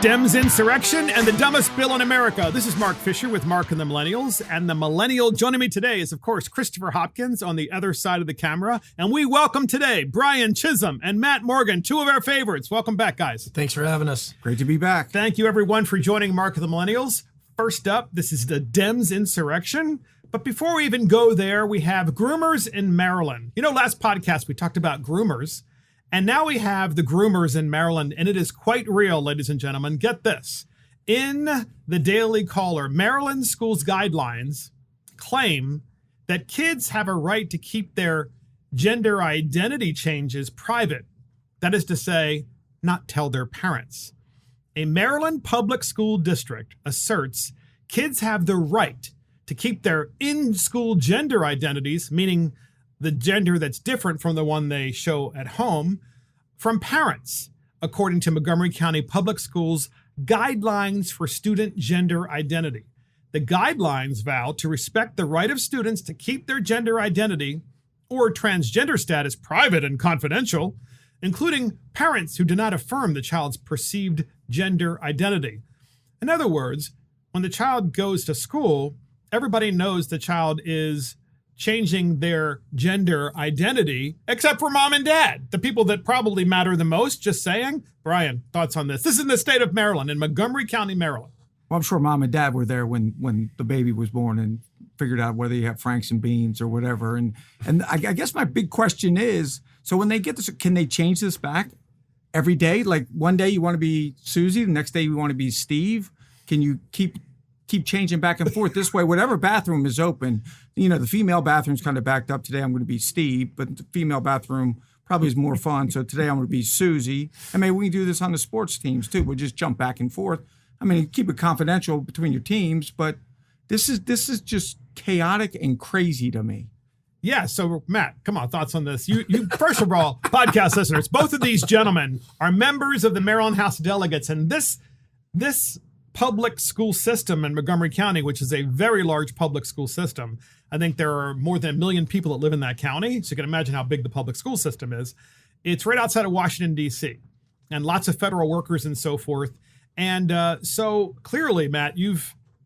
Dems Insurrection and the dumbest bill in America. This is Mark Fisher with Mark and the Millennials. And the millennial joining me today is, of course, Christopher Hopkins on the other side of the camera. And we welcome today Brian Chisholm and Matt Morgan, two of our favorites. Welcome back, guys. Thanks for having us. Great to be back. Thank you, everyone, for joining Mark and the Millennials. First up, this is the Dems Insurrection. But before we even go there, we have groomers in Maryland. You know, last podcast we talked about groomers. And now we have the groomers in Maryland, and it is quite real, ladies and gentlemen. Get this. In the Daily Caller, Maryland schools guidelines claim that kids have a right to keep their gender identity changes private. That is to say, not tell their parents. A Maryland public school district asserts kids have the right to keep their in-school gender identities, meaning the gender that's different from the one they show at home, from parents, according to Montgomery County Public Schools Guidelines for Student Gender Identity. The guidelines vow to respect the right of students to keep their gender identity or transgender status private and confidential, including parents who do not affirm the child's perceived gender identity. In other words, when the child goes to school, everybody knows the child is changing their gender identity, except for mom and dad, the people that probably matter the most. Just saying. Brian, thoughts on this? This is in the state of Maryland, in Montgomery County, Maryland. Well, I'm sure mom and dad were there when the baby was born and figured out whether you have Franks and beans or whatever. And I guess my big question is, so when they get this, can they change this back every day? Like one day you want to be Susie, the next day you want to be Steve. Can you keep changing back and forth this way? Whatever bathroom is open, you know, the female bathroom's kind of backed up. Today I'm going to be Steve, but the female bathroom probably is more fun. So today I'm going to be Susie. And maybe we can do this on the sports teams too. We'll just jump back and forth. I mean, keep it confidential between your teams, but this is just chaotic and crazy to me. Yeah. So Matt, come on, thoughts on this? You first of all, podcast listeners, both of these gentlemen are members of the Maryland House of Delegates, and this public school system in Montgomery County, which is a very large public school system. I think there are more than 1 million people that live in that county. So you can imagine how big the public school system is. It's right outside of Washington, D.C., and lots of federal workers and so forth. And so clearly, Matt, you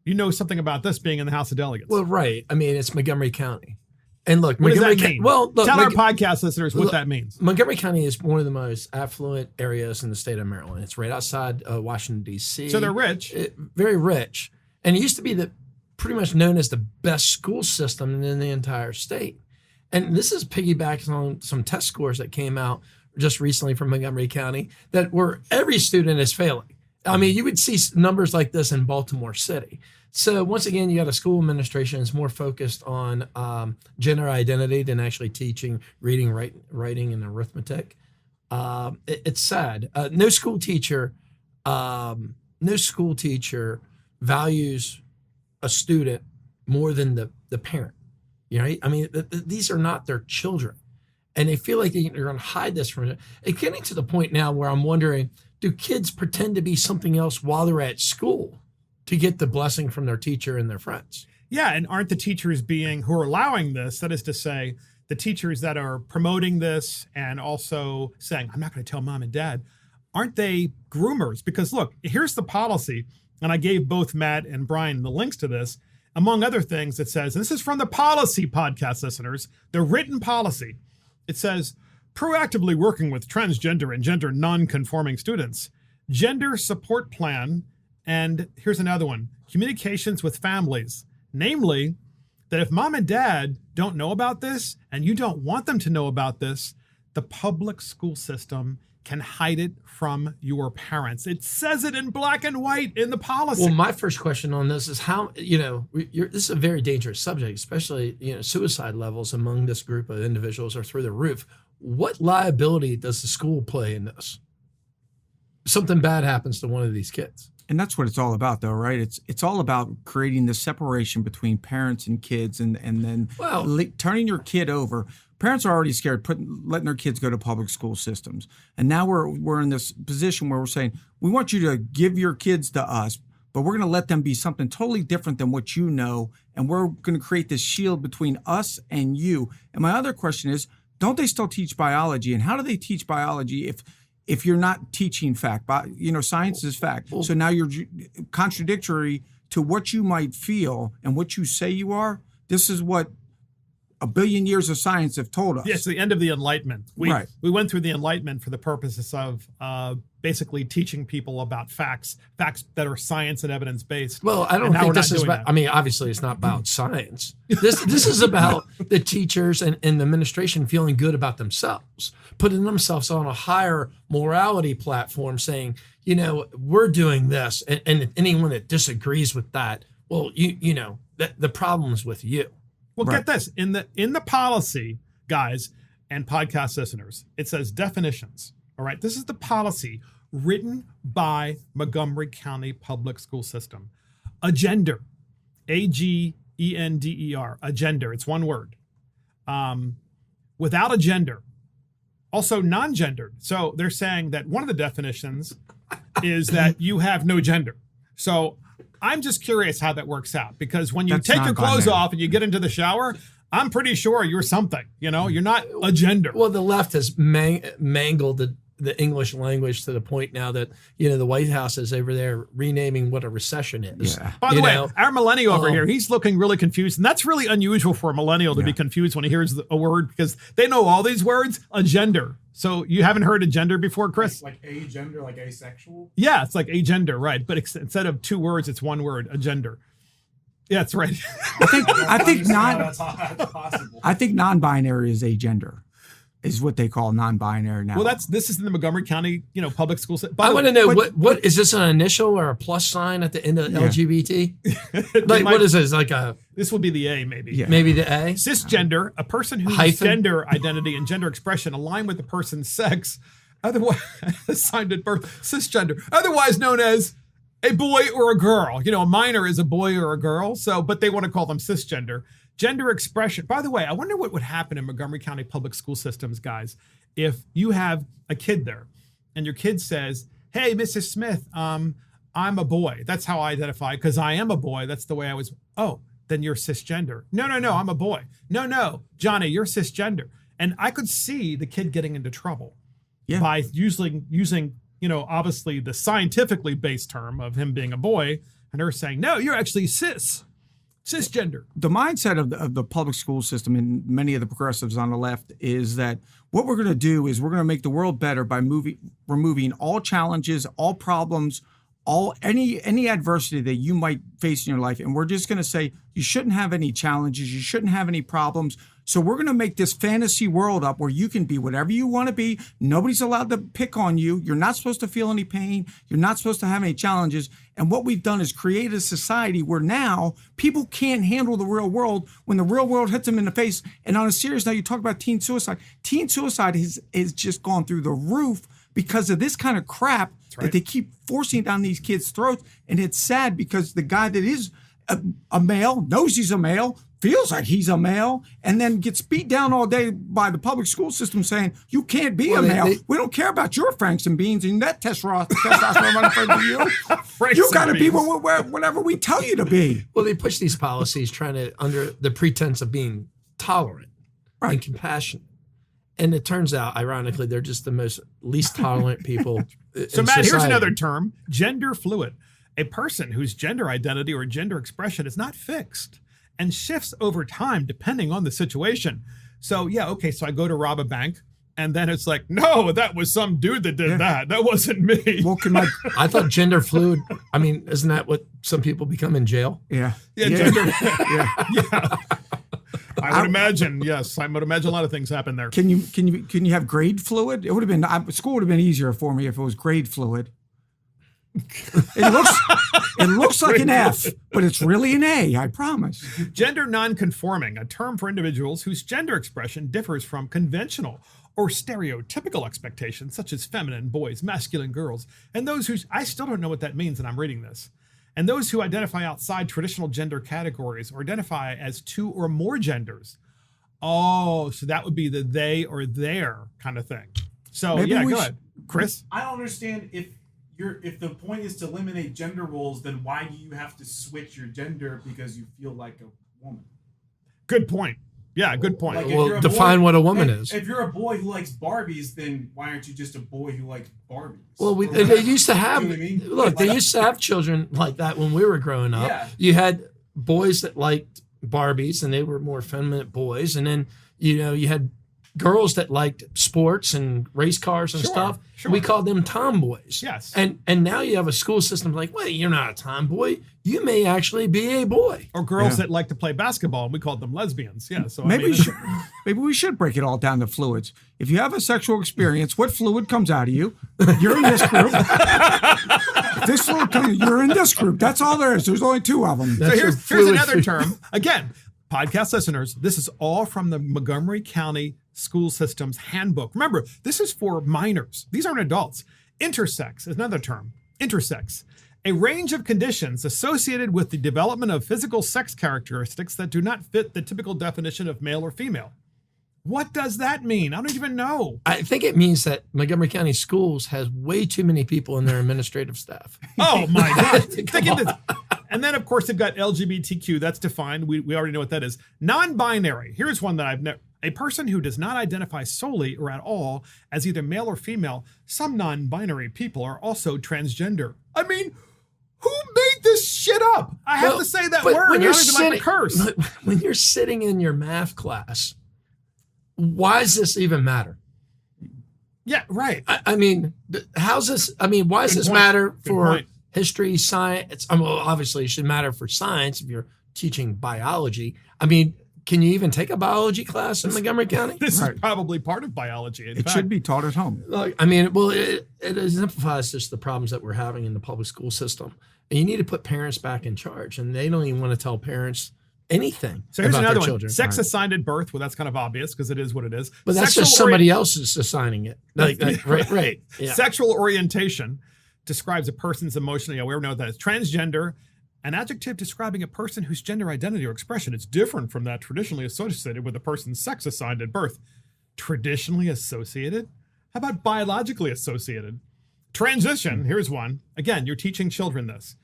know something about this being in the House of Delegates. Well, right. I mean, it's Montgomery County. And look, what does that mean? Well, look, tell our podcast listeners what that means. Montgomery County is one of the most affluent areas in the state of Maryland. It's right outside Washington, D.C. So they're rich. Very rich. And it used to be pretty much known as the best school system in the entire state. And this is piggybacking on some test scores that came out just recently from Montgomery County that where every student is failing. I mean, you would see numbers like this in Baltimore City. So once again, you got a school administration that's more focused on gender identity than actually teaching reading, writing, and arithmetic. It's sad. No school teacher values a student more than the parent. You know, I mean, these are not their children, and they feel like they're going to hide this from them. It's getting to the point now where I'm wondering, do kids pretend to be something else while they're at school to get the blessing from their teacher and their friends? Yeah, and aren't the teachers who are allowing this, that is to say, the teachers that are promoting this and also saying, I'm not going to tell mom and dad, aren't they groomers? Because look, here's the policy, and I gave both Matt and Brian the links to this. Among other things, it says, and this is from the policy podcast listeners, the written policy. It says, proactively working with transgender and gender non-conforming students, gender support plan, and here's another one, communications with families. Namely, that if mom and dad don't know about this and you don't want them to know about this, the public school system can hide it from your parents. It says it in black and white in the policy. Well, my first question on this is how, this is a very dangerous subject, especially, suicide levels among this group of individuals are through the roof. What liability does the school play in this? Something bad happens to one of these kids. And that's what it's all about, though, right? It's all about creating the separation between parents and kids, and then turning your kid over. Parents are already scared letting their kids go to public school systems, and now we're in this position where we're saying we want you to give your kids to us, but we're going to let them be something totally different than what you know, and we're going to create this shield between us and you. And my other question is, don't they still teach biology? And how do they teach biology if you're not teaching fact, but science is fact. So now you're contradictory to what you might feel and what you say you are. This is what a billion years of science have told us. Yes, the end of the Enlightenment. We went through the Enlightenment for the purposes of basically teaching people about facts that are science and evidence based. Well, I don't think this is about, I mean, obviously it's not about science. This is about the teachers and the administration feeling good about themselves, putting themselves on a higher morality platform saying, we're doing this. And anyone that disagrees with that, well, the problem's with you. Well, get this. In the policy, guys, and podcast listeners, it says definitions. All right. This is the policy written by Montgomery County Public School System. Agender, A-G-E-N-D-E-R, agender. It's one word. Without a gender. Also non-gendered. So they're saying that one of the definitions is that you have no gender. So I'm just curious how that works out, because when you take your clothes off and you get into the shower, I'm pretty sure you're something, you're not a gender. Well, the left has mangled the English language to the point now that, the White House is over there renaming what a recession is. Yeah. By the way, our millennial over here, he's looking really confused. And that's really unusual for a millennial to be confused when he hears a word, because they know all these words, agender. So you haven't heard agender before, Chris? Like agender, like asexual? Yeah, it's like agender, right. But instead of two words, it's one word, agender. Yeah, that's right. I think that's possible. I think non-binary is agender, is what they call non-binary now. Well, this is in the Montgomery County, public schools. I want to know what is this, an initial or a plus sign at the end of LGBT? What is this? This would be the A, maybe. Yeah. Maybe the A. Cisgender, a person whose gender identity and gender expression align with the person's sex, otherwise assigned at birth. Cisgender, otherwise known as a boy or a girl. A minor is a boy or a girl. But they want to call them cisgender. Gender expression. By the way, I wonder what would happen in Montgomery County public school systems, guys, if you have a kid there and your kid says, "Hey, Mrs. Smith, I'm a boy. That's how I identify, because I am a boy. That's the way I was." "Oh, then you're cisgender." No, I'm a boy." No, Johnny, you're cisgender. And I could see the kid getting into trouble by using obviously the scientifically based term of him being a boy, and her saying, "No, you're actually cisgender." The mindset of the public school system and many of the progressives on the left is that what we're going to do is we're going to make the world better by removing all challenges, all problems, any adversity that you might face in your life. And we're just going to say you shouldn't have any challenges, you shouldn't have any problems. So we're going to make this fantasy world up where you can be whatever you want to be. Nobody's allowed to pick on you. You're not supposed to feel any pain. You're not supposed to have any challenges. And what we've done is create a society where now people can't handle the real world when the real world hits them in the face. And on a serious note, you talk about teen suicide. Teen suicide has just gone through the roof because of this kind of crap that they keep forcing down these kids' throats. And it's sad because the guy that is a male, knows he's a male, feels like he's a male, and then gets beat down all day by the public school system saying, "You can't be a male. We don't care about your Franks and beans and that testosterone running for you. You got to be whatever we tell you to be." Well, they push these policies under the pretense of being tolerant and compassionate. And it turns out, ironically, they're just the least tolerant people. So, Matt, here's another term, gender fluid. A person whose gender identity or gender expression is not fixed and shifts over time depending on the situation. So, so I go to rob a bank, and then it's like, "No, that was some dude that did that. That wasn't me." Well, I thought gender fluid, isn't that what some people become in jail? Yeah. Gender. Yeah. I would imagine, yes. I would imagine a lot of things happen there. Can you have grade fluid? It would have been school would have been easier for me if it was grade fluid. It looks like an F, but it's really an A, I promise. Gender nonconforming, a term for individuals whose gender expression differs from conventional or stereotypical expectations, such as feminine boys, masculine girls, and those who, I still don't know what that means, and I'm reading this, and those who identify outside traditional gender categories or identify as two or more genders. Oh, so that would be the they or their kind of thing. So, go ahead. Chris? I don't understand if the point is to eliminate gender roles, then why do you have to switch your gender because you feel like a woman? Good point. Yeah, good point. Like, if Well, you're a define boy- what a woman if- is. If you're a boy who likes Barbies, then why aren't you just a boy who likes Barbies? Well, Or they whatever. used to have, You know what I mean? look, they Like- used to have children like that when we were growing up. Yeah. You had boys that liked Barbies and they were more feminine boys. And then, you had girls that liked sports and race cars and Sure, stuff. sure. We called them tomboys. Yes. And now you have a school system like, wait, you're not a tomboy. You may actually be a boy. Or girls Yeah. that like to play basketball, and we called them lesbians. Yeah, so Maybe we should break it all down to fluids. If you have a sexual experience, what fluid comes out of you? You're in this group. If this fluid comes, you're in this group. That's all there is. There's only two of them. So That's here's your fluid another food. term. Again, podcast listeners, this is all from the Montgomery County School System's handbook. Remember, this is for minors. These aren't adults. Intersex is another term. Intersex. A range of conditions associated with the development of physical sex characteristics that do not fit the typical definition of male or female. What does that mean? I don't even know. I think it means that Montgomery County Schools has way too many people in their administrative staff. Oh my God. Come Think of this. And then, of course, they've got LGBTQ. That's defined. We already know what that is. Non-binary. Here's one that I've never. A person who does not identify solely or at all as either male or female. Some non-binary people are also transgender. I mean, who made this shit up? I have to say that But word. I when don't you're even like to curse. When you're sitting in your math class, why does this even matter? Yeah, right. I mean, how's this? I mean, why does Good this point. matter Good for point. history, science? I mean, well, obviously, it should matter for science if you're teaching biology. I mean, can you even take a biology class in Montgomery County? This Right. is probably part of biology. In It fact. should be taught at home. Like, I mean, well, it exemplifies just the problems that we're having in the public school system. And you need to put parents back in charge, and they don't even want to tell parents anything So here's about another their one. children. Sex assigned at birth. Well, that's kind of obvious because it is what it is. But that's Sexual just somebody else is assigning it. Like, right. Yeah. Sexual orientation describes a person's emotional. Yeah, we already know what that is. Transgender, an adjective describing a person whose gender identity or expression is different from that traditionally associated with a person's sex assigned at birth. Traditionally associated? How about biologically associated? Transition, here's one. Again, you're teaching children this.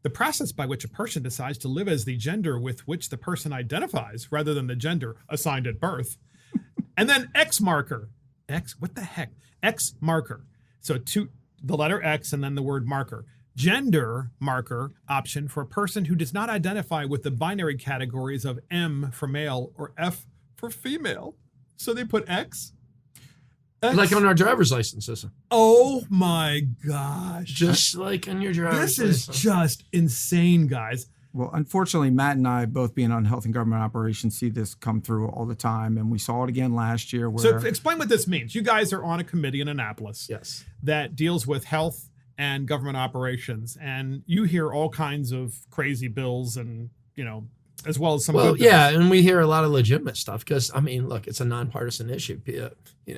The process by which a person decides to live as the gender with which the person identifies rather than the gender assigned at birth. And then X marker. X, what the heck? X marker. So the letter X and then the word marker. Gender marker option for a person who does not identify with the binary categories of M for male or F for female. So they put X. Like on our driver's licenses. Oh my gosh. Just like on your driver's This is license. just insane, guys. Well, unfortunately, Matt and I, both being on health and government operations, see this come through all the time. And we saw it again last year where So explain what this means. You guys are on a committee in Annapolis Yes. that deals with health and government operations. And you hear all kinds of crazy bills and, as well as some Well, good bills. yeah, and we hear a lot of legitimate stuff because, I mean, look, it's a nonpartisan issue.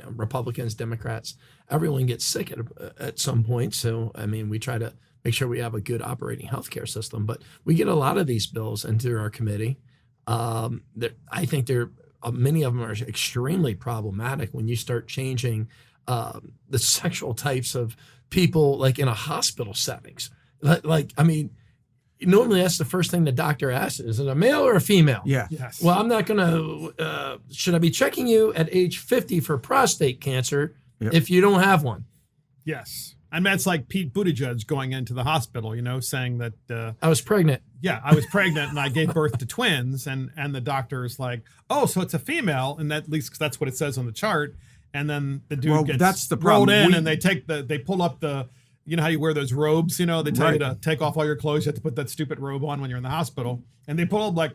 Republicans, Democrats, everyone gets sick at some point. So, I mean, we try to make sure we have a good operating healthcare system. But we get a lot of these bills into our committee. I think many of them are extremely problematic when you start changing the sexual types of people, like in a hospital settings. I mean, normally that's the first thing the doctor asks: is it a male or a female? yeah. Yes. Well, I'm not going to. Should I be checking you at age 50 for prostate cancer Yep. if you don't have one? Yes. And that's like Pete Buttigieg going into the hospital, saying that, I was pregnant. yeah, I was pregnant and I gave birth to twins. And the doctor's like, oh, so it's a female. And at least 'cause that's what it says on the chart. And then the dude Well, gets that's the rolled problem. in and they pull up the, how you wear those robes, they tell you Right. to take off all your clothes. You have to put that stupid robe on when you're in the hospital. And they pull up like,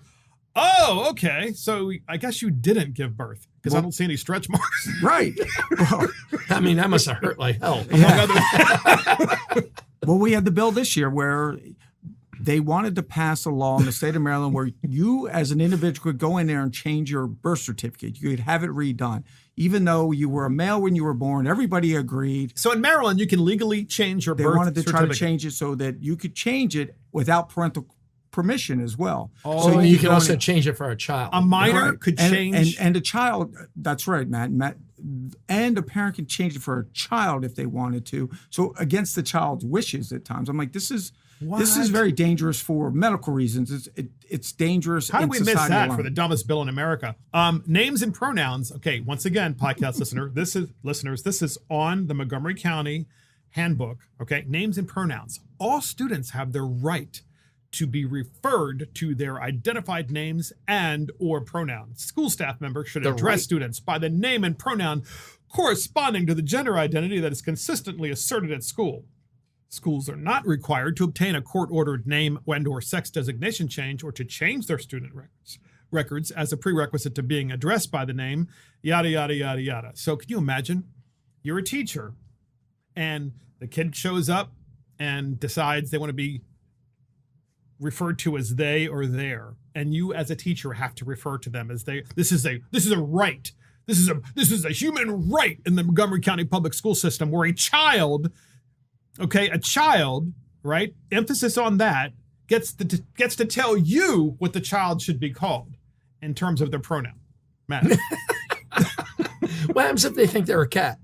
oh, okay. So I guess you didn't give birth because I don't see any stretch marks. Right. Well, I mean, that must have hurt like hell. well, we had the bill this year where they wanted to pass a law in the state of Maryland where you as an individual could go in there and change your birth certificate. You could have it redone. Even though you were a male when you were born, everybody agreed. So in Maryland, you can legally change your They birth wanted to try to certificate. change it so that you could change it without parental permission as well. Oh, So you could can go also in- change it for a child. A minor Right. could and, change. and a child. That's right, Matt. And a parent can change it for a child if they wanted to. So against the child's wishes at times. I'm like, this is This is very dangerous for medical reasons. It's dangerous. How did in we miss society that alone. for the dumbest bill in America? Names and pronouns. Okay, once again, podcast listeners, this is on the Montgomery County Handbook. Okay, names and pronouns. All students have the right to be referred to their identified names and or pronouns. School staff members should address students by the name and pronoun corresponding to the gender identity that is consistently asserted at school. Schools are not required to obtain a court-ordered name and or sex designation change or to change their student records as a prerequisite to being addressed by the name, yada, yada, yada, yada. So can you imagine? You're a teacher and the kid shows up and decides they want to be referred to as they or their, and you as a teacher have to refer to them as they. This is a right. This is a human right in the Montgomery County public school system where a child, right? Emphasis on that, gets to tell you what the child should be called in terms of their pronoun. Matt. What happens if they think they're a cat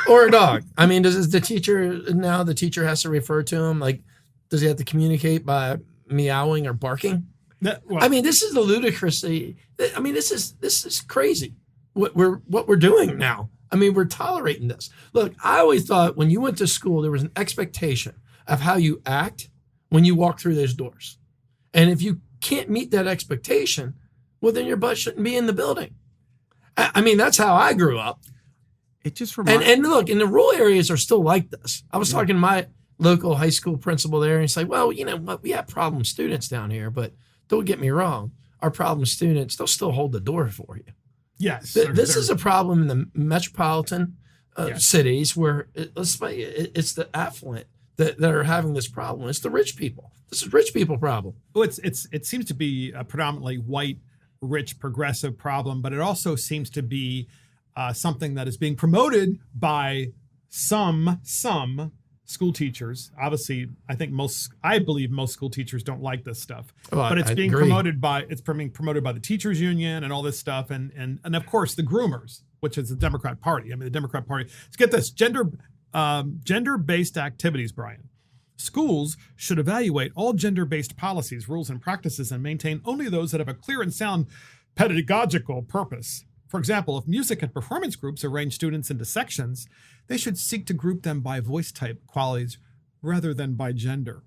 or a dog? I mean, does the teacher has to refer to him? Like, does he have to communicate by meowing or barking? I mean, this is the ludicrousy. I mean, this is crazy. What we're doing now. I mean, we're tolerating this. Look, I always thought when you went to school, there was an expectation of how you act when you walk through those doors. And if you can't meet that expectation, well, then your butt shouldn't be in the building. I mean, that's how I grew up. It just reminds And look, and the rural areas are still like this. I was talking to my local high school principal there, and he's like, well, you know what? We have problem students down here, but don't get me wrong. Our problem students, they'll still hold the door for you. Yes. This is a problem in the metropolitan cities where it's the affluent that are having this problem. It's the rich people. This is rich people problem. Well, it seems to be a predominantly white, rich, progressive problem, but it also seems to be something that is being promoted by some school teachers. Obviously, I believe most school teachers don't like this stuff, but it's being promoted by the teachers union and all this stuff. And of course the groomers, which is the Democrat Party. I mean, the Democrat Party, let's get this gender-based activities, Brian. Schools should evaluate all gender-based policies, rules, and practices and maintain only those that have a clear and sound pedagogical purpose. For example, if music and performance groups arrange students into sections, they should seek to group them by voice type qualities rather than by gender.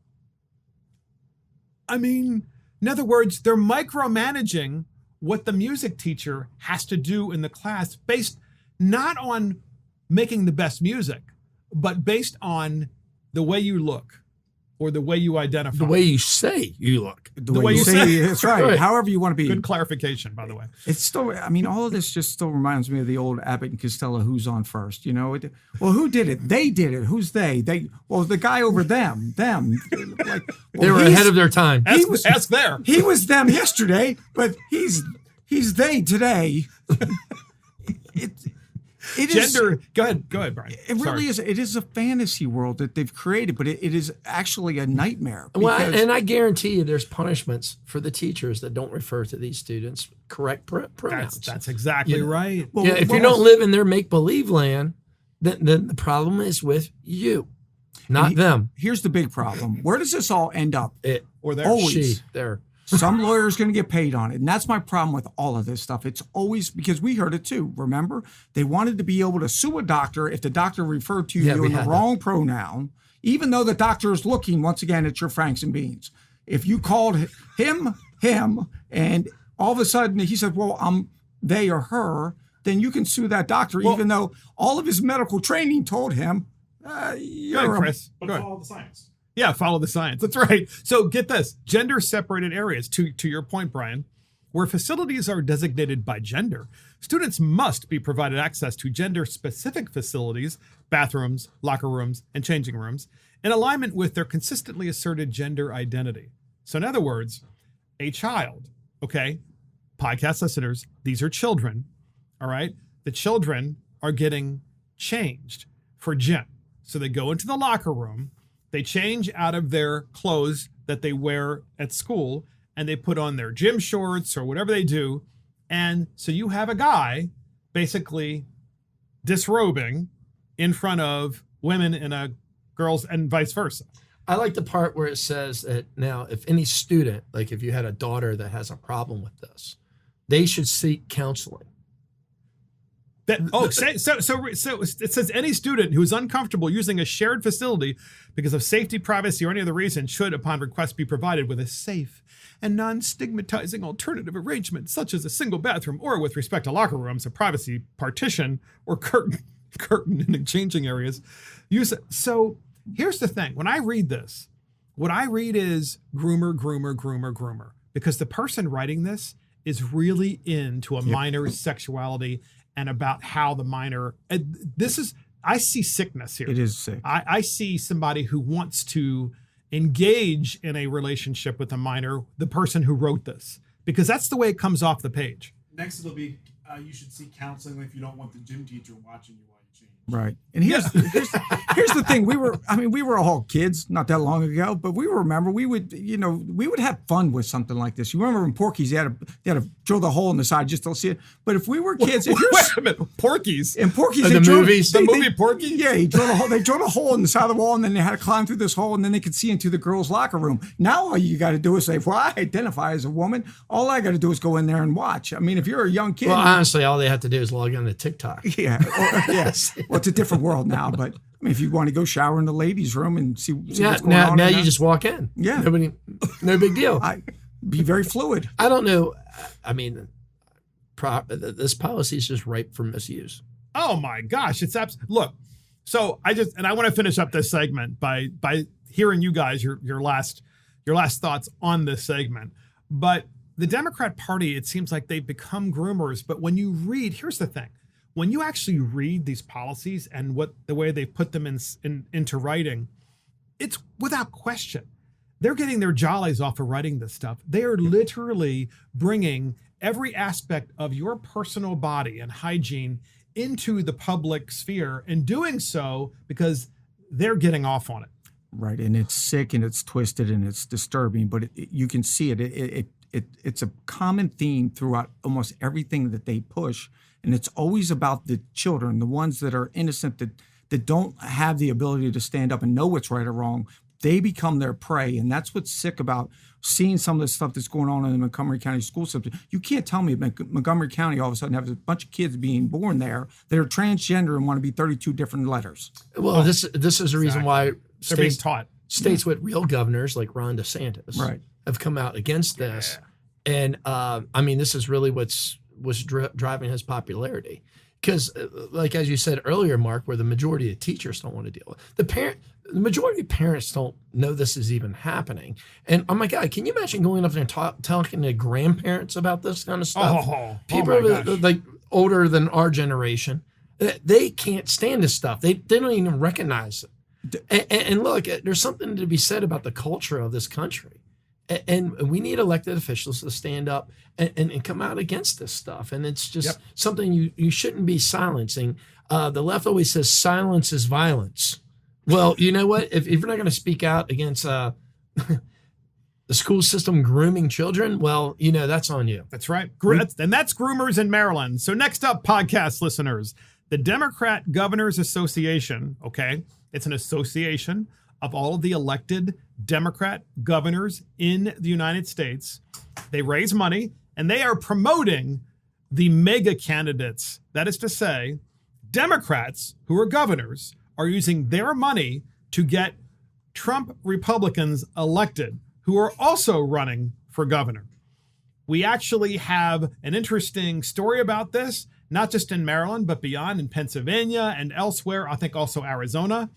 I mean, in other words, they're micromanaging what the music teacher has to do in the class based not on making the best music, but based on the way you look or the way you identify. The way you say you look. the way you say that's right. Right. However you want to be. Good clarification, by the way. It's still, I mean, all of this just still reminds me of the old Abbott and Costello, who's on first, you know? Well, who did it? They did it. Who's they? Well, the guy over them. Like, They were ahead of their time. Ask there. He was them yesterday, but he's they today. It is Gender. Go ahead, Brian. It really is. It is a fantasy world that they've created, but it is actually a nightmare. Well, and I guarantee you there's punishments for the teachers that don't refer to these students correct pronouns. That's exactly right. Well, Yeah, if you don't live in their make-believe land, then the problem is with you, not them. Here's the big problem. Where does this all end up? It Or there. Always. she there. Some lawyer's going to get paid on it. And that's my problem with all of this stuff. It's always because we heard it too. Remember, they wanted to be able to sue a doctor if the doctor referred to you in the wrong pronoun, even though the doctor is looking once again at your Franks and Beans. If you called him, and all of a sudden he said, well, I'm they or her, then you can sue that doctor, even though all of his medical training told him, you're Chris. But Go ahead. follow the science. Yeah, follow the science. That's right. So get this, gender-separated areas, to your point, Brian, where facilities are designated by gender, students must be provided access to gender-specific facilities, bathrooms, locker rooms, and changing rooms, in alignment with their consistently asserted gender identity. So in other words, a child, okay, podcast listeners, these are children, all right? The children are getting changed for gym. So they go into the locker room, they change out of their clothes that they wear at school, and they put on their gym shorts or whatever they do. And so you have a guy basically disrobing in front of women and girls and vice versa. I like the part where it says that now, if any student, like if you had a daughter that has a problem with this, they should seek counseling. So it says any student who is uncomfortable using a shared facility because of safety, privacy, or any other reason should, upon request, be provided with a safe and non-stigmatizing alternative arrangement, such as a single bathroom, or with respect to locker rooms, a privacy partition or curtain in changing areas. So here's the thing. When I read this, what I read is groomer, because the person writing this is really into a minor's sexuality and about how the minor, I see sickness here. It is sick. I see somebody who wants to engage in a relationship with a minor, the person who wrote this, because that's the way it comes off the page. Next, it'll be you should seek counseling if you don't want the gym teacher watching you while you change. Right. And here's the thing. We were all kids not that long ago, but we would have fun with something like this. You remember in Porky's, they had to drill the hole in the side just to see it. But if we were kids, Wait a minute, Porky's? In Porky's, the movies? The movie Porky? Yeah, they drilled a hole in the side of the wall, and then they had to climb through this hole, and then they could see into the girls' locker room. Now all you got to do is say, well, I identify as a woman. All I got to do is go in there and watch. I mean, if you're a young kid. Well, honestly, all they have to do is log on to TikTok. Yeah. Yes. Well, it's a different world now, but I mean, if you want to go shower in the ladies' room and see what's going on. Now you just walk in. Yeah. No big deal. Be very fluid. I don't know. I mean, this policy is just ripe for misuse. Oh my gosh. Look, so I want to finish up this segment by hearing you guys, your last thoughts on this segment. But the Democrat Party, it seems like they've become groomers. But when you read, here's the thing. When you actually read these policies and the way they put them into writing, it's without question. They're getting their jollies off of writing this stuff. They are literally bringing every aspect of your personal body and hygiene into the public sphere, and doing so because they're getting off on it. Right, and it's sick and it's twisted and it's disturbing, but you can see it. It's a common theme throughout almost everything that they push. And it's always about the children, the ones that are innocent, that don't have the ability to stand up and know what's right or wrong. They become their prey. And that's what's sick about seeing some of the stuff that's going on in the Montgomery County school system. You can't tell me Montgomery County all of a sudden has a bunch of kids being born there that are transgender and want to be 32 different letters. Well, this is the reason why they're being taught. States with real governors like Ron DeSantis have come out against this. Yeah. And I mean, this is really what's driving his popularity, because like as you said earlier, Mark, where the majority of teachers don't want to deal with the majority of parents don't know this is even happening. And oh my God, can you imagine going up there and talking to grandparents about this kind of stuff? People like older than our generation, they can't stand this stuff. They don't even recognize it. And look, there's something to be said about the culture of this country. And we need elected officials to stand up and come out against this stuff. And it's just something you shouldn't be silencing. The left always says silence is violence. Well, you know what? If you're not going to speak out against the school system grooming children, well, that's on you. That's right. And that's groomers in Maryland. So next up, podcast listeners, the Democrat Governors Association, okay? It's an association of all of the elected Democrat governors in the United States. They raise money and they are promoting the MAGA candidates. That is to say, Democrats who are governors are using their money to get Trump Republicans elected who are also running for governor. We actually have an interesting story about this, not just in Maryland, but beyond in Pennsylvania and elsewhere, I think also Arizona.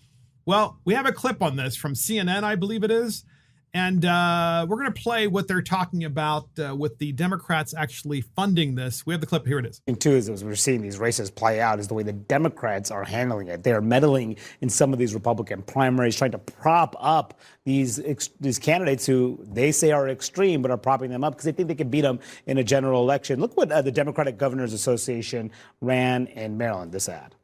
Well, we have a clip on this from CNN, I believe it is. And we're going to play what they're talking about with the Democrats actually funding this. We have the clip. Here it is. Too, as we're seeing these races play out, is the way the Democrats are handling it. They are meddling in some of these Republican primaries, trying to prop up these candidates who they say are extreme, but are propping them up because they think they can beat them in a general election. Look what the Democratic Governors Association ran in Maryland. This ad.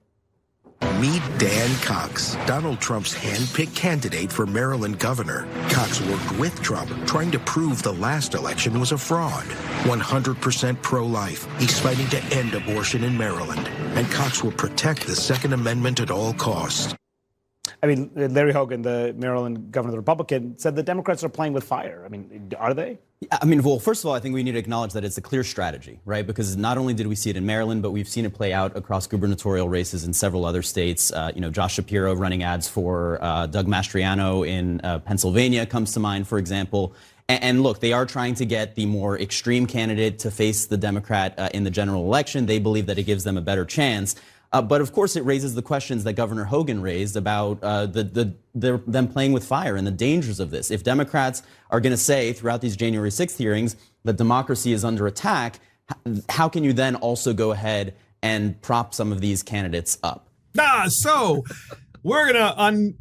Meet Dan Cox, Donald Trump's hand-picked candidate for Maryland governor. Cox worked with Trump, trying to prove the last election was a fraud. 100% pro-life. He's fighting to end abortion in Maryland. And Cox will protect the Second Amendment at all costs. I mean, Larry Hogan, the Maryland governor, the Republican, said the Democrats are playing with fire. I mean, are they? I mean, well, first of all, I think we need to acknowledge that it's a clear strategy, right? Because not only did we see it in Maryland, but we've seen it play out across gubernatorial races in several other states. Josh Shapiro running ads for Doug Mastriano in Pennsylvania comes to mind, for example. And look, they are trying to get the more extreme candidate to face the Democrat in the general election. They believe that it gives them a better chance. But of course, it raises the questions that Governor Hogan raised about them playing with fire and the dangers of this. If Democrats are going to say throughout these January 6th hearings that democracy is under attack, how can you then also go ahead and prop some of these candidates up? So we're gonna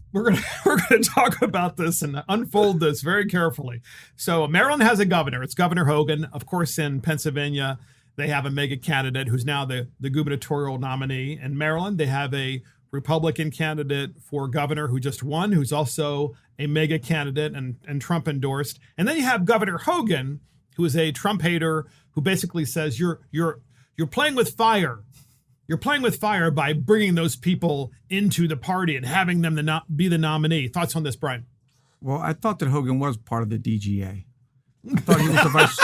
talk about this and unfold this very carefully. So Maryland has a governor. It's Governor Hogan. Of course, in Pennsylvania, they have a MAGA candidate who's now the gubernatorial nominee. In Maryland, they have a Republican candidate for governor who just won, who's also a MAGA candidate and Trump endorsed. And then you have Governor Hogan, who is a Trump hater, who basically says you're playing with fire. You're playing with fire by bringing those people into the party and having them be the nominee. Thoughts on this, Brian? Well, I thought that Hogan was part of the DGA. I thought he was the vice.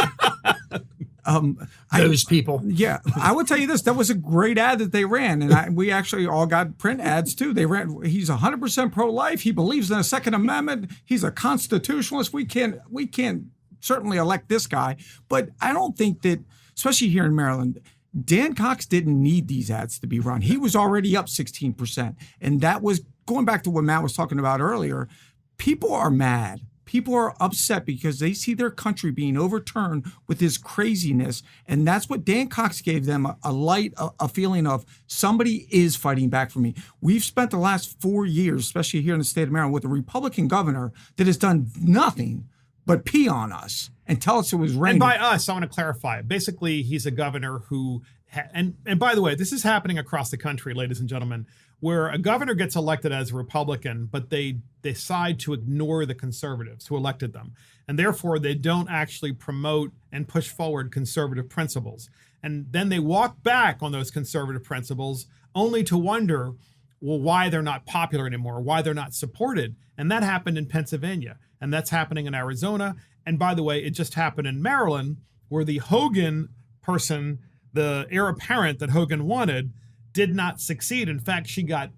Those people. Yeah, I would tell you this. That was a great ad that they ran. And we actually all got print ads, too. They ran. He's 100% pro-life. He believes in the Second Amendment. He's a constitutionalist. We can't certainly elect this guy. But I don't think that, especially here in Maryland, Dan Cox didn't need these ads to be run. He was already up 16%. And that was, going back to what Matt was talking about earlier, people are mad. People are upset because they see their country being overturned with his craziness. And that's what Dan Cox gave them, a feeling of somebody is fighting back for me. We've spent the last 4 years, especially here in the state of Maryland, with a Republican governor that has done nothing but pee on us and tell us it was raining. And by us, I want to clarify. Basically, he's a governor who, and by the way, this is happening across the country, ladies and gentlemen, where a governor gets elected as a Republican, but they decide to ignore the conservatives who elected them. And therefore, they don't actually promote and push forward conservative principles. And then they walk back on those conservative principles only to wonder, well, why they're not popular anymore, why they're not supported. And that happened in Pennsylvania. And that's happening in Arizona. And by the way, it just happened in Maryland, where the Hogan person, the heir apparent that Hogan wanted, did not succeed. In fact, she got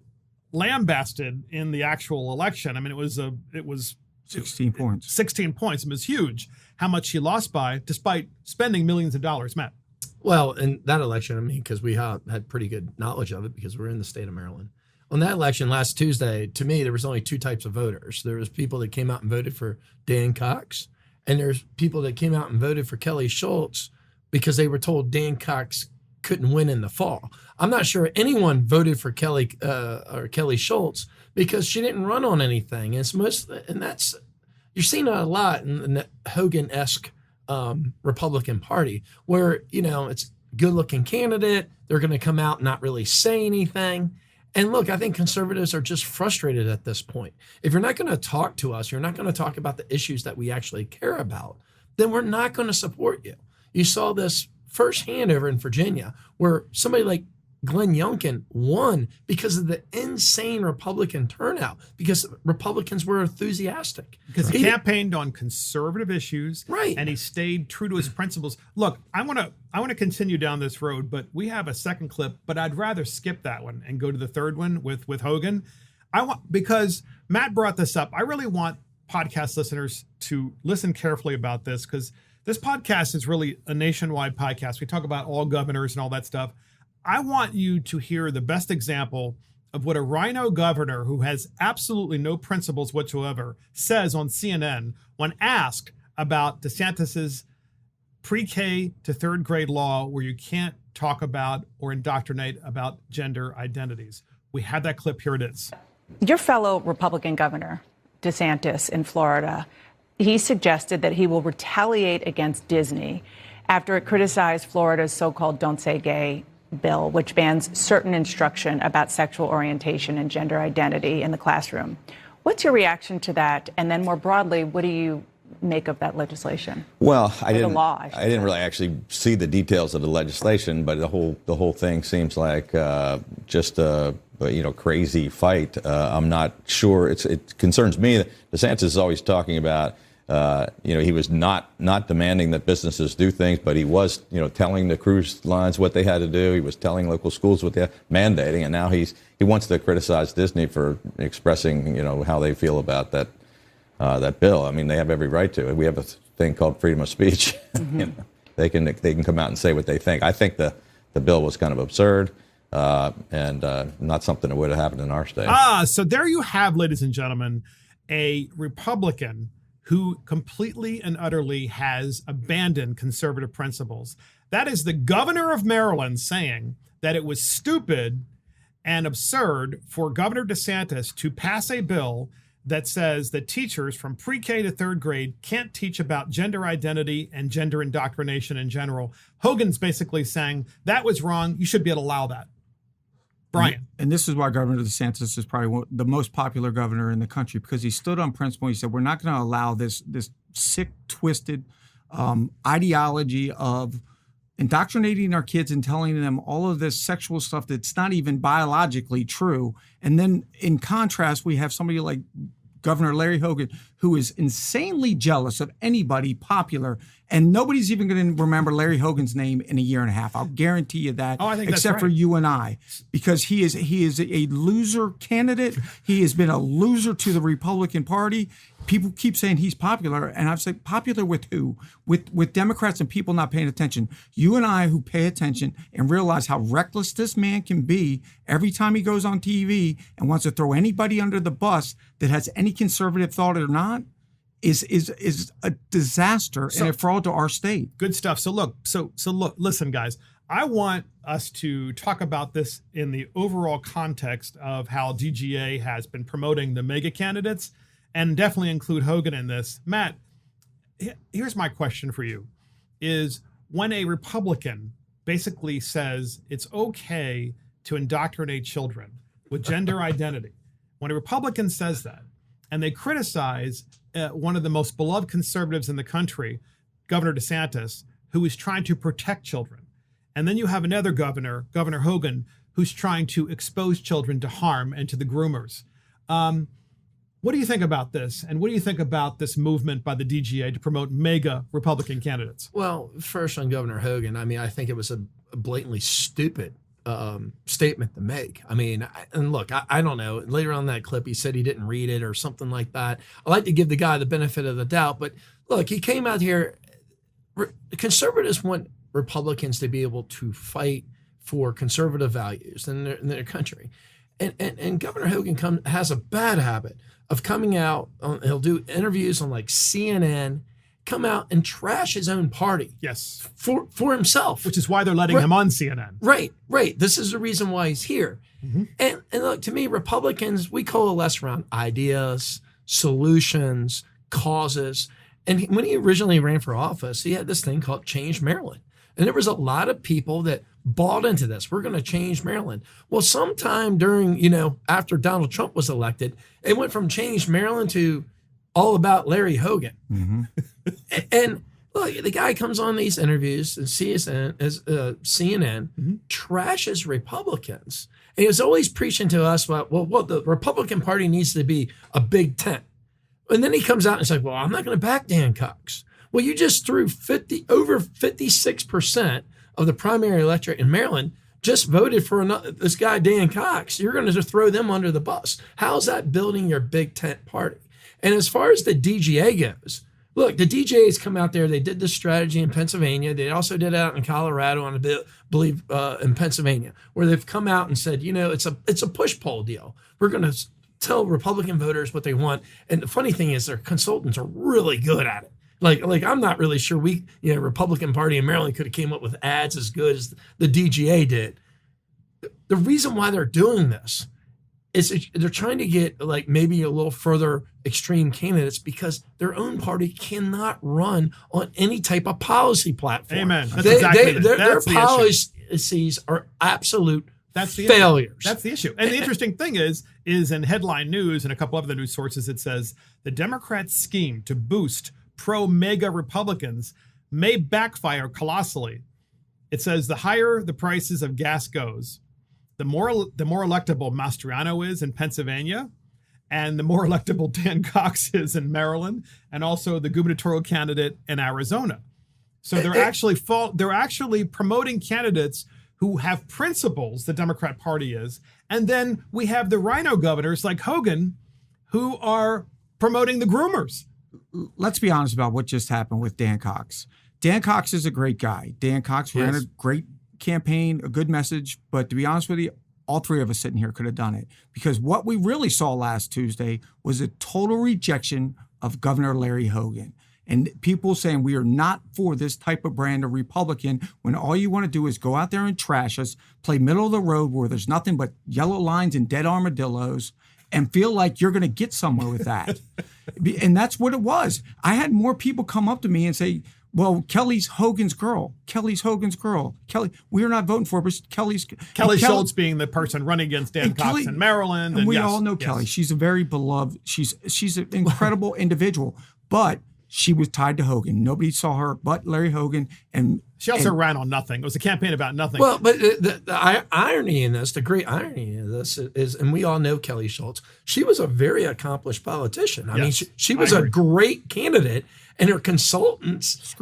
lambasted in the actual election. I mean, it was 16 points. 16 points. It was huge how much she lost by, despite spending millions of dollars. Matt. Well, in that election, I mean, because we had pretty good knowledge of it because we're in the state of Maryland. On that election last Tuesday, to me, there was only two types of voters. There was people that came out and voted for Dan Cox, and there's people that came out and voted for Kelly Schultz because they were told Dan Cox couldn't win in the fall. I'm not sure anyone voted for Kelly Schultz because she didn't run on anything. And that's you're seeing that a lot in the Hogan-esque Republican Party, where it's good-looking candidate. They're going to come out and not really say anything. And look, I think conservatives are just frustrated at this point. If you're not going to talk to us, you're not going to talk about the issues that we actually care about, then we're not going to support you. You saw this firsthand over in Virginia, where somebody like Glenn Youngkin won because of the insane Republican turnout, because Republicans were enthusiastic. Because he campaigned on conservative issues, right, and he stayed true to his principles. Look, I want to continue down this road, but we have a second clip, but I'd rather skip that one and go to the third one with Hogan. Because Matt brought this up. I really want podcast listeners to listen carefully about this, because this podcast is really a nationwide podcast. We talk about all governors and all that stuff. I want you to hear the best example of what a rhino governor who has absolutely no principles whatsoever says on CNN when asked about DeSantis's pre-K to third grade law, where you can't talk about or indoctrinate about gender identities. We have that clip. Here it is. Your fellow Republican governor, DeSantis in Florida, he suggested that he will retaliate against Disney after it criticized Florida's so-called Don't Say Gay bill, which bans certain instruction about sexual orientation and gender identity in the classroom. What's your reaction to that? And then more broadly, what do you make of that legislation? Well, I didn't. law, I I, should didn't say. really actually see the details of the legislation, but the whole thing seems like just a crazy fight. I'm not sure. It concerns me that DeSantis is always talking about. He was not demanding that businesses do things, but he was, telling the cruise lines what they had to do. He was telling local schools what they had, mandating, and now he wants to criticize Disney for expressing, how they feel about that bill. I mean, they have every right to. We have a thing called freedom of speech. Mm-hmm. They can come out and say what they think. I think the bill was kind of absurd and not something that would have happened in our state. So there you have, ladies and gentlemen, a Republican who completely and utterly has abandoned conservative principles. That is the governor of Maryland saying that it was stupid and absurd for Governor DeSantis to pass a bill that says that teachers from pre-K to third grade can't teach about gender identity and gender indoctrination in general. Hogan's basically saying that was wrong. You should be able to allow that. Brian. And this is why Governor DeSantis is probably the most popular governor in the country, because he stood on principle. He said, we're not going to allow this sick, twisted ideology of indoctrinating our kids and telling them all of this sexual stuff that's not even biologically true. And then in contrast, we have somebody like Governor Larry Hogan, who is insanely jealous of anybody popular, and nobody's even going to remember Larry Hogan's name in a year and a half. I'll guarantee you that. Oh, I think that's except for right. you and I, because he is a loser candidate. He has been a loser to the Republican Party. People keep saying he's popular, and I've said popular with who? With Democrats and people not paying attention. You and I, who pay attention and realize how reckless this man can be every time he goes on TV and wants to throw anybody under the bus that has any conservative thought or not, is a disaster and a fraud to our state. Good stuff. So look, listen, guys, I want us to talk about this in the overall context of how DGA has been promoting the MAGA candidates, and definitely include Hogan in this. Matt, here's my question for you, is when a Republican basically says it's okay to indoctrinate children with gender identity, when a Republican says that, and they criticize one of the most beloved conservatives in the country, Governor DeSantis, who is trying to protect children. And then you have another governor, Governor Hogan, who's trying to expose children to harm and to the groomers. What do you think about this? And what do you think about this movement by the DGA to promote MAGA Republican candidates? Well, first on Governor Hogan, I mean, I think it was a blatantly stupid statement to make. I mean, and look, I don't know. Later on in that clip, he said he didn't read it or something like that. I like to give the guy the benefit of the doubt, but look, he came out here. Conservatives want Republicans to be able to fight for conservative values in their country. And Governor Hogan has a bad habit of coming out. He'll do interviews on like CNN, come out and trash his own party. Yes. For himself. Which is why they're letting him on CNN. Right. This is the reason why he's here. Mm-hmm. And look, to me, Republicans, we coalesce around ideas, solutions, causes. And when he originally ran for office, he had this thing called Change Maryland. And there was a lot of people that bought into this. We're going to change Maryland. Well, sometime during, after Donald Trump was elected, it went from Change Maryland to all about Larry Hogan. Mm-hmm. And look, the guy comes on these interviews and CNN mm-hmm. trashes Republicans. And he was always preaching to us about, well, the Republican Party needs to be a big tent. And then he comes out and he's like, well, I'm not going to back Dan Cox. Well, you just threw over 56% of the primary electorate in Maryland just voted for this guy, Dan Cox. You're going to just throw them under the bus. How's that building your big tent party? And as far as the DGA goes, look, the DGA's come out there. They did this strategy in Pennsylvania. They also did it out in Colorado, and I believe in Pennsylvania, where they've come out and said, it's a push-pull deal. We're going to tell Republican voters what they want. And the funny thing is their consultants are really good at it. Like I'm not really sure Republican Party in Maryland could have came up with ads as good as the DGA did. The reason why they're doing this is they're trying to get like maybe a little further extreme candidates because their own party cannot run on any type of policy platform. Amen. Their policies are absolute failures. That's the issue. And the interesting thing is in headline news and a couple of other news sources, it says the Democrats' scheme to boost pro-MAGA Republicans may backfire colossally. It says the higher the prices of gas goes, the more electable Mastriano is in Pennsylvania, and the more electable Dan Cox is in Maryland, and also the gubernatorial candidate in Arizona. So they're actually promoting candidates who have principles, the Democrat Party is, and then we have the rhino governors like Hogan who are promoting the groomers. Let's be honest about what just happened with Dan Cox. Dan Cox is a great guy. Dan Cox ran a great campaign, a good message, but to be honest with you, all three of us sitting here could have done it, because what we really saw last Tuesday was a total rejection of Governor Larry Hogan. And people saying we are not for this type of brand of Republican when all you want to do is go out there and trash us, play middle of the road where there's nothing but yellow lines and dead armadillos, and feel like you're going to get somewhere with that. And that's what it was. I had more people come up to me and say, well, Kelly's Hogan's girl. Kelly's Hogan's girl. Kelly, we're not voting for her, but Kelly Schultz being the person running against Dan Cox in Maryland. And we all know Kelly. She's a very beloved, she's an incredible individual, but she was tied to Hogan. Nobody saw her but Larry Hogan. And she also ran on nothing. It was a campaign about nothing. Well, but the irony in this, the great irony in this is, and we all know Kelly Schultz, she was a very accomplished politician. I mean, she was a great candidate, and her consultants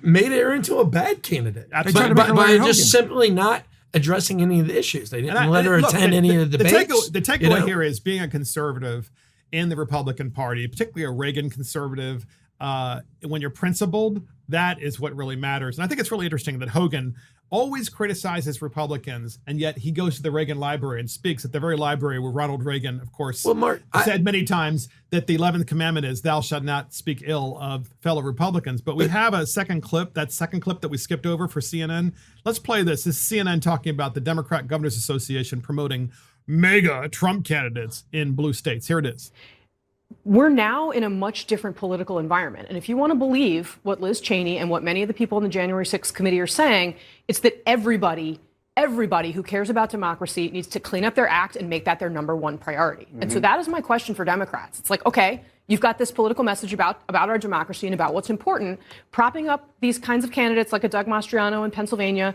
made her into a bad candidate by just simply not addressing any of the issues. They didn't let her attend any of the debates. The takeaway here is being a conservative in the Republican Party, particularly a Reagan conservative, when you're principled, that is what really matters. And I think it's really interesting that Hogan always criticizes Republicans, and yet he goes to the Reagan Library and speaks at the very library where Ronald Reagan, of course, said many times that the 11th commandment is thou shalt not speak ill of fellow Republicans. But we have a second clip that we skipped over for CNN. Let's play this. This is CNN talking about the Democrat Governors Association promoting MAGA Trump candidates in blue states. Here it is. We're now in a much different political environment. And if you want to believe what Liz Cheney and what many of the people in the January 6th committee are saying, it's that everybody who cares about democracy needs to clean up their act and make that their number one priority. Mm-hmm. And so that is my question for Democrats. It's like, okay, you've got this political message about our democracy and about what's important, propping up these kinds of candidates like a Doug Mastriano in Pennsylvania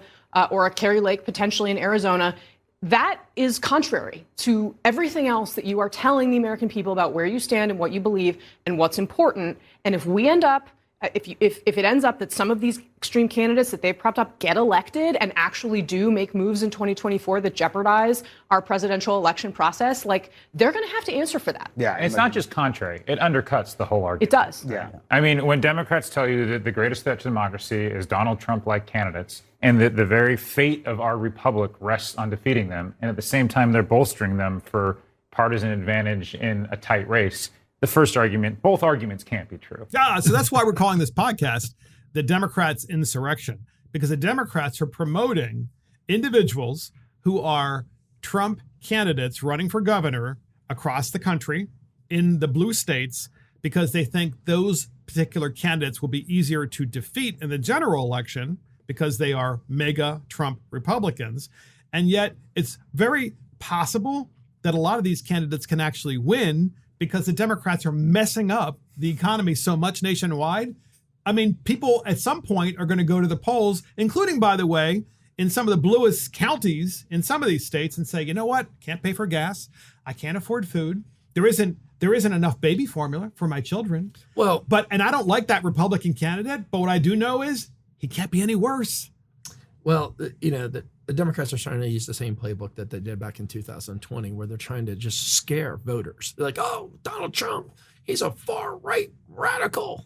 or a Kari Lake potentially in Arizona. That is contrary to everything else that you are telling the American people about where you stand and what you believe and what's important. And if we end up, if it ends up that some of these extreme candidates that they've propped up get elected and actually do make moves in 2024 that jeopardize our presidential election process, like, they're going to have to answer for that. Yeah, it's not just contrary. It undercuts the whole argument. It does. Yeah. I mean, when Democrats tell you that the greatest threat to democracy is Donald Trump-like candidates, and that the very fate of our republic rests on defeating them, and at the same time they're bolstering them for partisan advantage in a tight race, both arguments can't be true. Yeah, so that's why we're calling this podcast the Democrats' Insurrection, because the Democrats are promoting individuals who are Trump candidates running for governor across the country in the blue states, because they think those particular candidates will be easier to defeat in the general election because they are mega Trump Republicans. And yet it's very possible that a lot of these candidates can actually win because the Democrats are messing up the economy so much nationwide. I mean, people at some point are going to go to the polls, including, by the way, in some of the bluest counties in some of these states, and say, you know what? Can't pay for gas. I can't afford food. There isn't enough baby formula for my children. Well, and I don't like that Republican candidate, but what I do know is he can't be any worse. Well, the Democrats are trying to use the same playbook that they did back in 2020, where they're trying to just scare voters. They're like, oh, Donald Trump, he's a far-right radical.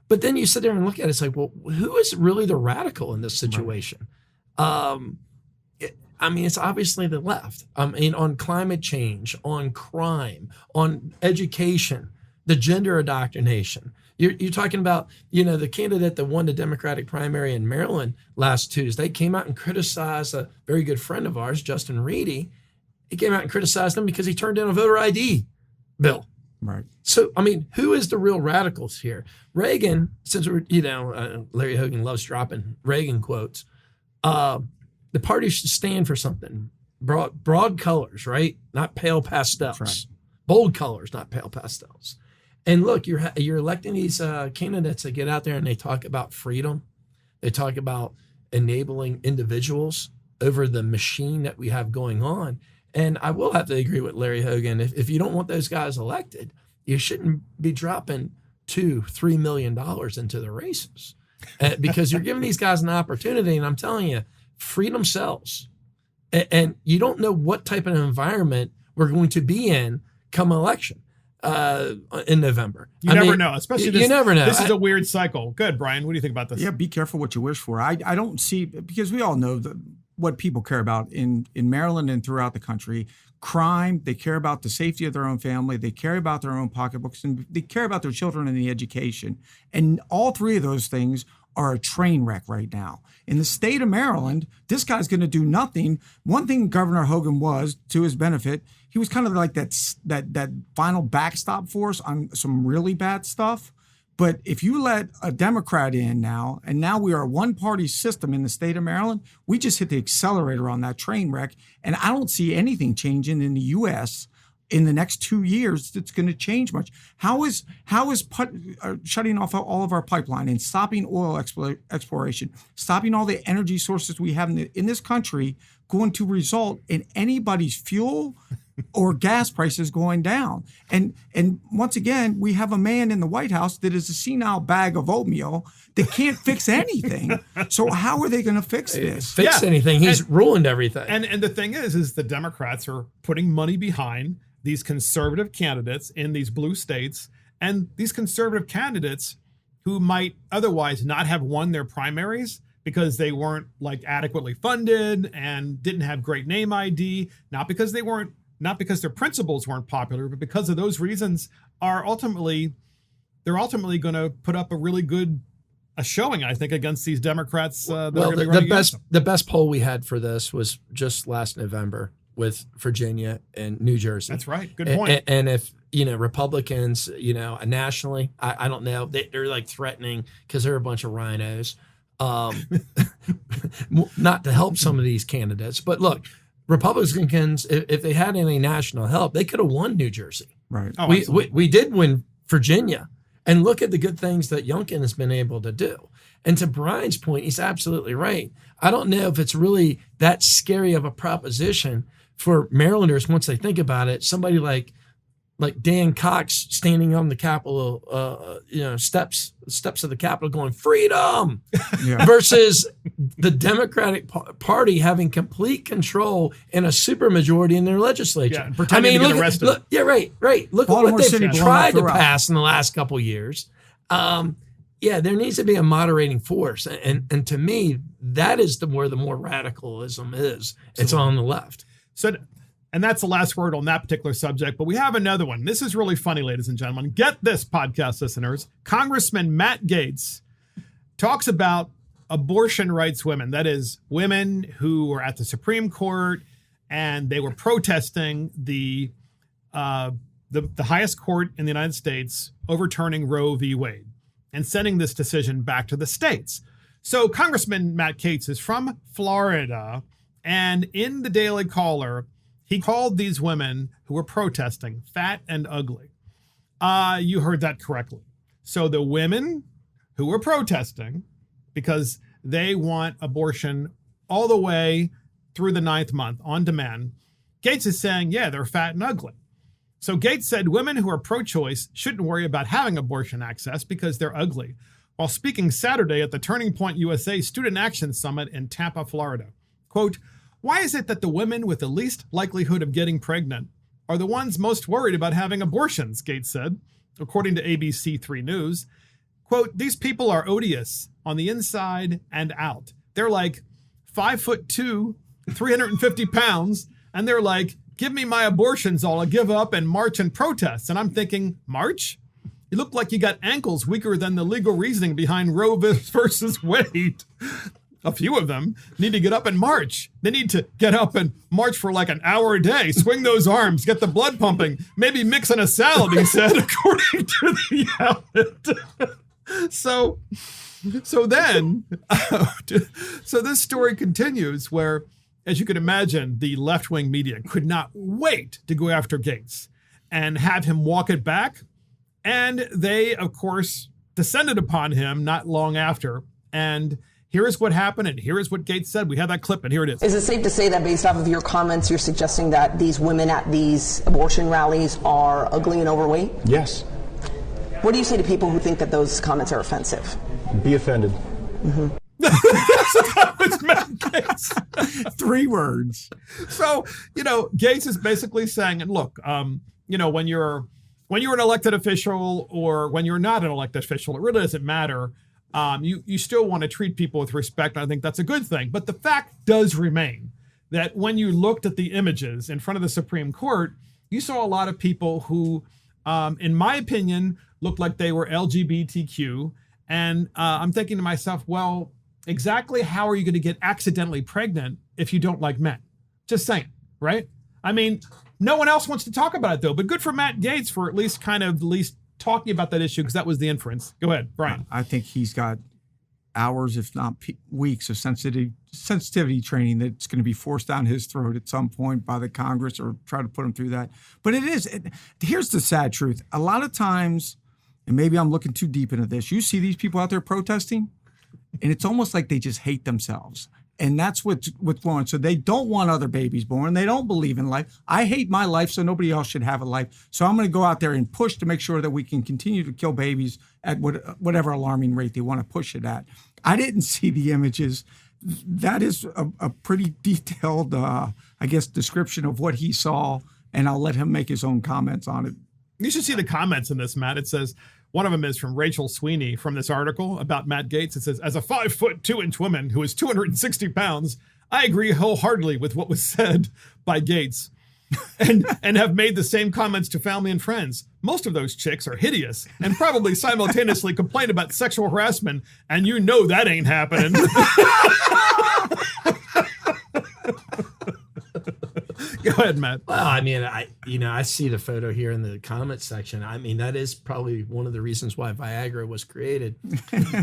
But then you sit there and look at it, it's like, well, who is really the radical in this situation? Right. It's obviously the left. On climate change, on crime, on education, the gender indoctrination. You're talking about, the candidate that won the Democratic primary in Maryland last Tuesday came out and criticized a very good friend of ours, Justin Reedy. He came out and criticized him because he turned down a voter ID bill. Right. So, who is the real radicals here? Reagan, since we're, Larry Hogan loves dropping Reagan quotes, the party should stand for something. Broad colors, right? Not pale pastels. Right. Bold colors, not pale pastels. And look, you're electing these candidates that get out there and they talk about freedom. They talk about enabling individuals over the machine that we have going on. And I will have to agree with Larry Hogan. If you don't want those guys elected, you shouldn't be dropping $2-3 million into the races because you're giving these guys an opportunity. And I'm telling you, freedom sells. And you don't know what type of environment we're going to be in come election. In November. You never know, especially this. You never know. This is a weird cycle. Good, Brian. What do you think about this? Yeah, be careful what you wish for. I don't see, because we all know what people care about in Maryland and throughout the country. Crime, they care about the safety of their own family, they care about their own pocketbooks, and they care about their children and the education. And all three of those things are a train wreck right now. In the state of Maryland, this guy's going to do nothing. One thing Governor Hogan was, to his benefit, he was kind of like that final backstop for us on some really bad stuff. But if you let a Democrat in now, and now we are a one-party system in the state of Maryland, we just hit the accelerator on that train wreck. And I don't see anything changing in the U.S. in the next 2 years that's going to change much. How is shutting off all of our pipeline and stopping oil exploration, stopping all the energy sources we have in this country going to result in anybody's fuel or gas prices going down? And once again, we have a man in the White House that is a senile bag of oatmeal that can't fix anything. So how are they going to fix this? Fix anything? He's ruined everything. And the thing is the Democrats are putting money behind these conservative candidates in these blue states, and these conservative candidates who might otherwise not have won their primaries because they weren't like adequately funded and didn't have great name ID, not because their principles weren't popular, but because of those reasons they're ultimately going to put up a really good showing, I think, against these Democrats. The best poll we had for this was just last November with Virginia and New Jersey. That's right. Good point. And if, Republicans, nationally, I don't know, they're like threatening because they're a bunch of rhinos, not to help some of these candidates. But look, Republicans, if they had any national help, they could have won New Jersey. Right. Oh, we did win Virginia. And look at the good things that Youngkin has been able to do. And to Brian's point, he's absolutely right. I don't know if it's really that scary of a proposition for Marylanders once they think about it. Somebody like Dan Cox standing on the Capitol, steps of the Capitol going, freedom, versus the Democratic Party having complete control and a supermajority in their legislature. Yeah, pretending to get arrested. Look, right. Look at what they've tried to pass in the last couple of years. There needs to be a moderating force. And to me, that is where the more radicalism is. It's on the left. So, and that's the last word on that particular subject. But we have another one. This is really funny, ladies and gentlemen. Get this, podcast listeners. Congressman Matt Gaetz talks about abortion rights women. That is, women who were at the Supreme Court and they were protesting the highest court in the United States overturning Roe v. Wade and sending this decision back to the states. So Congressman Matt Gaetz is from Florida, and in the Daily Caller, he called these women who were protesting fat and ugly. You heard that correctly. So the women who were protesting because they want abortion all the way through the 9th month on demand, Gaetz is saying, yeah, they're fat and ugly. So Gaetz said women who are pro-choice shouldn't worry about having abortion access because they're ugly, while speaking Saturday at the Turning Point USA Student Action Summit in Tampa, Florida. Quote, why is it that the women with the least likelihood of getting pregnant are the ones most worried about having abortions, Gaetz said, according to ABC 3 News. Quote, these people are odious on the inside and out. They're like 5'2", 350 pounds, and they're like, give me my abortions, I'll give up and march and protest. And I'm thinking, march? You look like you got ankles weaker than the legal reasoning behind Roe versus Wade. A few of them need to get up and march. They need to get up and march for like an hour a day, swing those arms, get the blood pumping, maybe mix in a salad, he said, according to the outlet. So this story continues where, as you can imagine, the left-wing media could not wait to go after Gaetz and have him walk it back. And they, of course, descended upon him not long after. And here is what happened, and here is what Gates said. We have that clip, and here it is. Is it safe to say that based off of your comments, you're suggesting that these women at these abortion rallies are ugly and overweight? Yes. What do you say to people who think that those comments are offensive? Be offended. Mm-hmm. That was Matt Gates. 3 words. So, Gates is basically saying, and look, when you're an elected official or when you're not an elected official, it really doesn't matter. You still want to treat people with respect. I think that's a good thing. But the fact does remain that when you looked at the images in front of the Supreme Court, you saw a lot of people who, in my opinion, looked like they were LGBTQ. And I'm thinking to myself, well, exactly how are you going to get accidentally pregnant if you don't like men? Just saying, right? I mean, no one else wants to talk about it, though. But good for Matt Gates for at least talking about that issue, because that was the inference. Go ahead, Brian. I think he's got hours, if not weeks, of sensitivity training that's going to be forced down his throat at some point by the Congress or try to put him through that. But here's the sad truth. A lot of times, and maybe I'm looking too deep into this, you see these people out there protesting, and it's almost like they just hate themselves. And that's what's going on. So they don't want other babies born. They don't believe in life. I hate my life, so nobody else should have a life. So I'm going to go out there and push to make sure that we can continue to kill babies at whatever alarming rate they want to push it at. I didn't see the images. That is a pretty detailed, description of what he saw, and I'll let him make his own comments on it. You should see the comments in this, Matt. It says, one of them is from Rachel Sweeney from this article about Matt Gates. It says, as a 5'2" woman who is 260 pounds, I agree wholeheartedly with what was said by Gates and have made the same comments to family and friends. Most of those chicks are hideous and probably simultaneously complain about sexual harassment. And you know that ain't happening. Go ahead, Matt. Well, I mean, I see the photo here in the comment section. I mean, that is probably one of the reasons why Viagra was created.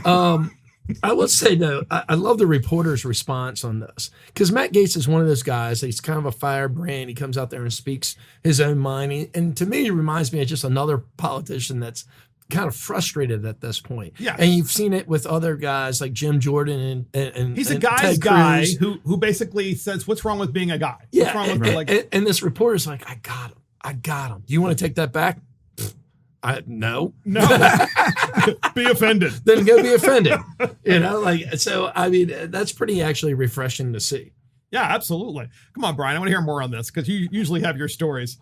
I will say, though, I love the reporter's response on this, because Matt Gates is one of those guys. He's kind of a firebrand. He comes out there and speaks his own mind. And to me, he reminds me of just another politician that's kind of frustrated at this point. Yeah. And you've seen it with other guys like Jim Jordan and he's a and guy's Ted guy Cruz. who basically says, what's wrong with being a guy? Yeah. What's wrong with and this reporter's like, I got him. Do you want to take that back? No. Be offended. Then go be offended. So I mean, that's pretty actually refreshing to see. Yeah, absolutely. Come on, Brian. I want to hear more on this, because you usually have your stories.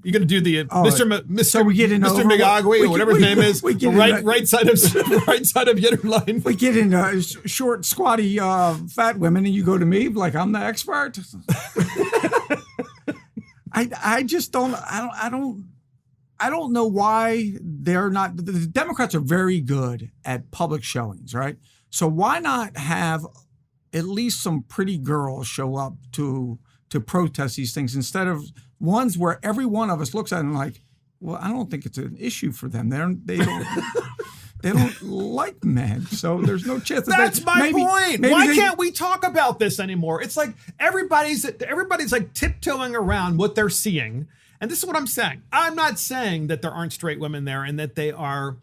You're going to do the Mr. So we get into Mr. Miyagi or whatever his name is. Right side of Yitter line. We get into short, squatty, fat women, and you go to me like I'm the expert. I just don't. I don't know why they're not. The Democrats are very good at public showings, right? So why not have at least some pretty girls show up to protest these things instead of ones where every one of us looks at them like, well, I don't think it's an issue for them. They don't like men, so there's no chance. That's my point. Why can't we talk about this anymore? It's like everybody's like tiptoeing around what they're seeing. And this is what I'm saying. I'm not saying that there aren't straight women there and that they are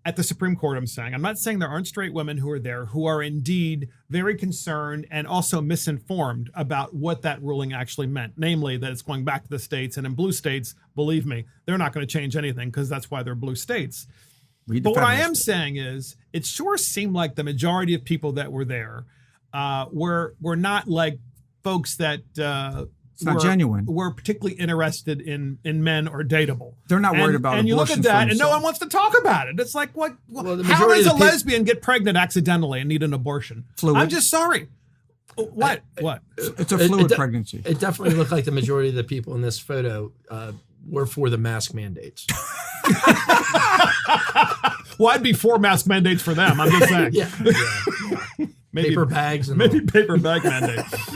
at the Supreme Court. I'm not saying there aren't straight women who are there who are indeed very concerned and also misinformed about what that ruling actually meant. Namely, that it's going back to the states, and in blue states, believe me, they're not going to change anything, because that's why they're blue states. But what I am saying is, it sure seemed like the majority of people that were there were not like folks that it's not genuine. We're particularly interested in men or dateable. They're not worried about and you look at that, and no one wants to talk about it. It's like, what? How does a lesbian get pregnant accidentally and need an abortion? Fluid. I'm just sorry. What? It's a fluid pregnancy. It definitely looked like the majority of the people in this photo were for the mask mandates. Well, I'd be for mask mandates for them. I'm just saying. Yeah. Maybe paper bags. And maybe paper bag mandates.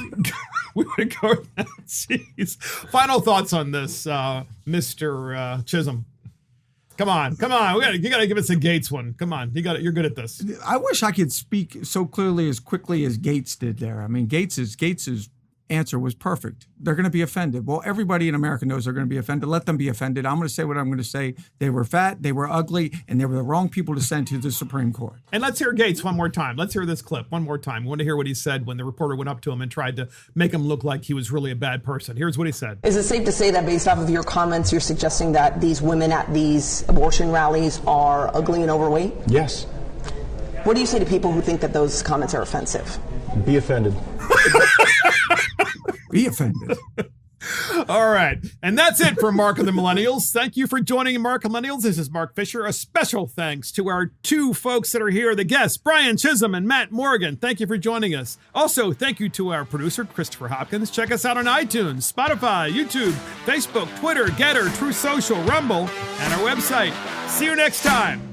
We would go. Jeez. Final thoughts on this, Mr. Chisholm. Come on. You got to give us a Gates one. Come on, you're good at this. I wish I could speak so clearly as quickly as Gates did there. I mean, Gates is answer was perfect. They're going to be offended. Well, everybody in America knows they're going to be offended. Let them be offended. I'm going to say what I'm going to say. They were fat, they were ugly, and they were the wrong people to send to the Supreme Court. And let's hear Gates one more time. Let's hear this clip one more time. We want to hear what he said when the reporter went up to him and tried to make him look like he was really a bad person. Here's what he said. Is it safe to say that based off of your comments, you're suggesting that these women at these abortion rallies are ugly and overweight? Yes. What do you say to people who think that those comments are offensive? Be offended. Be offended. All right. And that's it for Mark and the Millennials. Thank you for joining Mark and Millennials. This is Mark Fisher. A special thanks to our two folks that are here, the guests, Brian Chisholm and Matt Morgan. Thank you for joining us. Also, thank you to our producer, Christopher Hopkins. Check us out on iTunes, Spotify, YouTube, Facebook, Twitter, Getter, True Social, Rumble, and our website. See you next time.